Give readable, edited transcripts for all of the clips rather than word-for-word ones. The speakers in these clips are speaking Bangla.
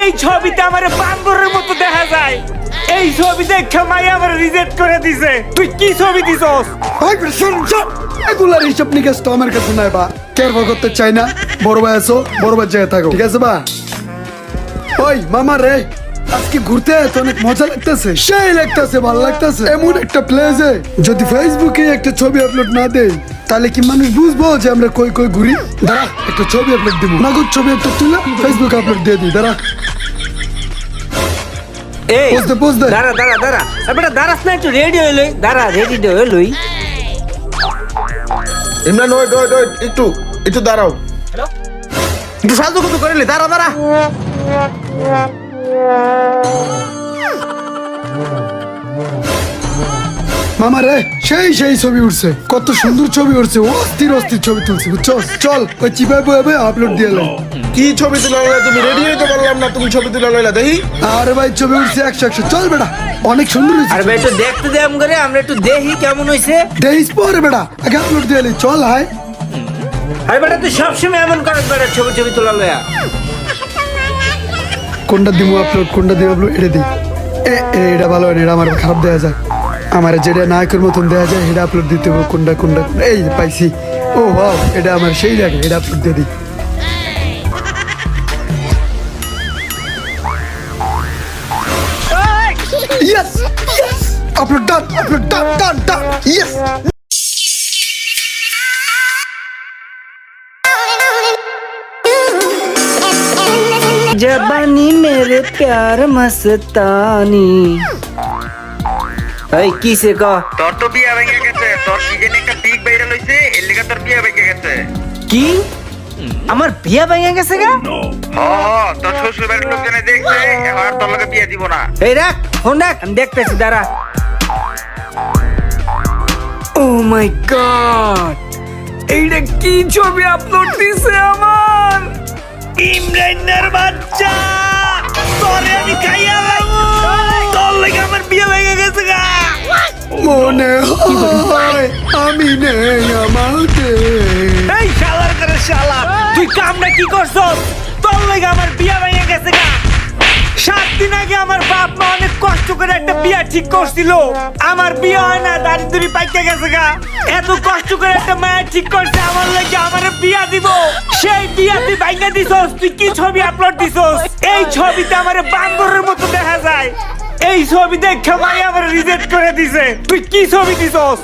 এই ছবিতে আমার বান্দরের মতো দেখা যায়। এই ছবি দেখে মাই আমার রিজেক্ট করে দিছে। তুই কি ছবি দিছস? এগুলার হিসাব নিকাশ তো আমার কাছে নাই বা কেয়ার করতে চাই না। বড় ভাই আছো, বড় ভাই জায়গায় থাকো, ঠিক আছে বা? ওই মামা রে, আজকে ঘুরতে তো অনেক মজা লাগতেছে, সেই লাগতেছে, ভালো লাগতেছে। এমন একটা প্লেসে যদি ফেসবুকে একটা ছবি আপলোড না দেই তাহলে কি মানুষ বুঝবো যে আমরা কই কই ঘুরি? দাঁড়া, একটা ছবি আপলোড দিব, নগদ ছবি একটা তুলে ফেসবুকে আপলোড দিয়ে দিই। দাঁড়া, এই পোজ দে। দাঁড়া দাঁড়া দাঁড়া, বেটা দাঁড়াস না, একটু রেডি হয়ে লই। দাঁড়া, রেডি হয়ে লই। ইমরান ওয়েট একটু দাঁড়াও, একটু সাজু গুজু করে নি। দাঁড়া দাঁড়া, মামা রে, সেই ছবি উঠছে, কত সুন্দর ছবি উঠছে, অস্থির অস্থির ছবি তুলছে, বুঝছো? চল ওই চিপাই বয়ে আপলোড দিয়ে লাই। কি ছবি তুলে লইলা তুমি? রেডি হইতে পারলাম না, তুমি ছবি তুলে লইলা দেখি। আরে ভাই ছবি উঠছে 100 চল বেটা, অনেক সুন্দর হয়েছে। আর ভাই একটু দেখতে দে করে, আমরা একটু দেখি কেমন হইছে। দেখিস পরে বেটা, আগে আপলোড দিয়ে লাই। চল হাই। আরে বেটা তুই সবসময় এমন করস বেটা, ছবি তোলা লয়া। কোনটা দিব আপলোড, কোনটা দিব আপলোড, এটা দিই। এটা ভালো হয় না, এটা আমার খারাপ দেওয়া যায়। আমার যেটা নায়কের মতন দেওয়া যায় এটা আপলোড দিতে হবে। কোনটা এই পাইছি। ও ওয়াও, এটা আমার সেই লাগে, এটা আপলোড দিয়ে দিই। ইয়েস আপলোড ডান, ডান ইয়েস। जबानी मेरे प्यार मस्तानी। এই কিসে ক? তোর তো বিয়া ভেঙে গেছে, তোর কি জানি একটা পিক ভাইরাল হইছে, এর লিগা তোর বিয়া ভেঙে গেছে। কি? আমার বিয়া ভেঙে গেছে গা? তোর শ্বশুর বাড়ির লোকজনে দেখছে, আর তোর লগে বিয়া দিব না। এই রাখ ফোন রাখ, আমি দেখতেছি, দাঁড়া। ও মাই গড, এইটা কি ছবি আপলোড দিছে আমার? ইমরানের বাচ্চা, তোরে আমি খাইয়া লাইবো, তোর লাগে আমার বিয়ে ভেঙে গেছে গা। মনে হয় আমি নেই আমাকে। এই শালার করে শালা, তুই কামটা কি করছস? তোর লাগে আমার বিয়ে ভেঙে গেছে গা। 7 দিন আগে আমার বাপ মা অনেক কষ্ট করে একটা বিয়া ঠিক করছিল, আমার বিয়ে হয় না, দারিদ্রি পাইকে গেছে গা। এত কষ্ট করে একটা মায়া ঠিক করছে আমার লাগে, আমার বিয়া দিব, সেই বিয়া তুই ভাঙা দিছস। তুই কি ছবি আপলোড দিছস? এই ছবিতে আমার বান্দরের মতো দেখা যায়। এই ছবি দেখে মাই আমার রিজেক্ট করে দিছে। তুই কি ছবি দিছস?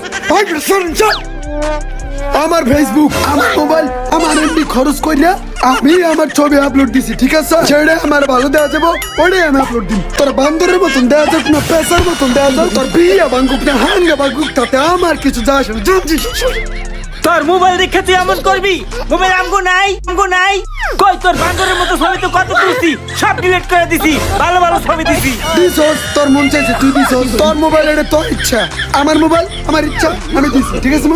আমার ফেসবুক, আমার মোবাইল, আমার এমনি খরচ কইরা আমি আমার ছবি আপলোড দিছি, ঠিক আছে? সেটা আমার ভালো দেওয়া যাবো, ওটাই আমি আপলোড দিই। তোর বান্দরের মতন দেওয়া যাক না, পেশার মতন দেওয়া যাক, তোর বিয়া ভাঙ্গুক না হাঙ্গা ভাঙ্গুক, তাতে আমার কিছু যায় আসে না। তোর মোবাইল দেখে তুই এমন করবি? মোবাইল আমগো নাই কই? তোর বান্দরের মতো ছবি তো কত তুলছি, সব ডিলিট করে দিছি, ভালো ভালো ছবি দিছি। দিছস, তোর মন চাইছে তুই দিছস, তোর মোবাইল, এটা তোর ইচ্ছা। আমার মোবাইল আমার ইচ্ছা, আমি দিছি, ঠিক আছে?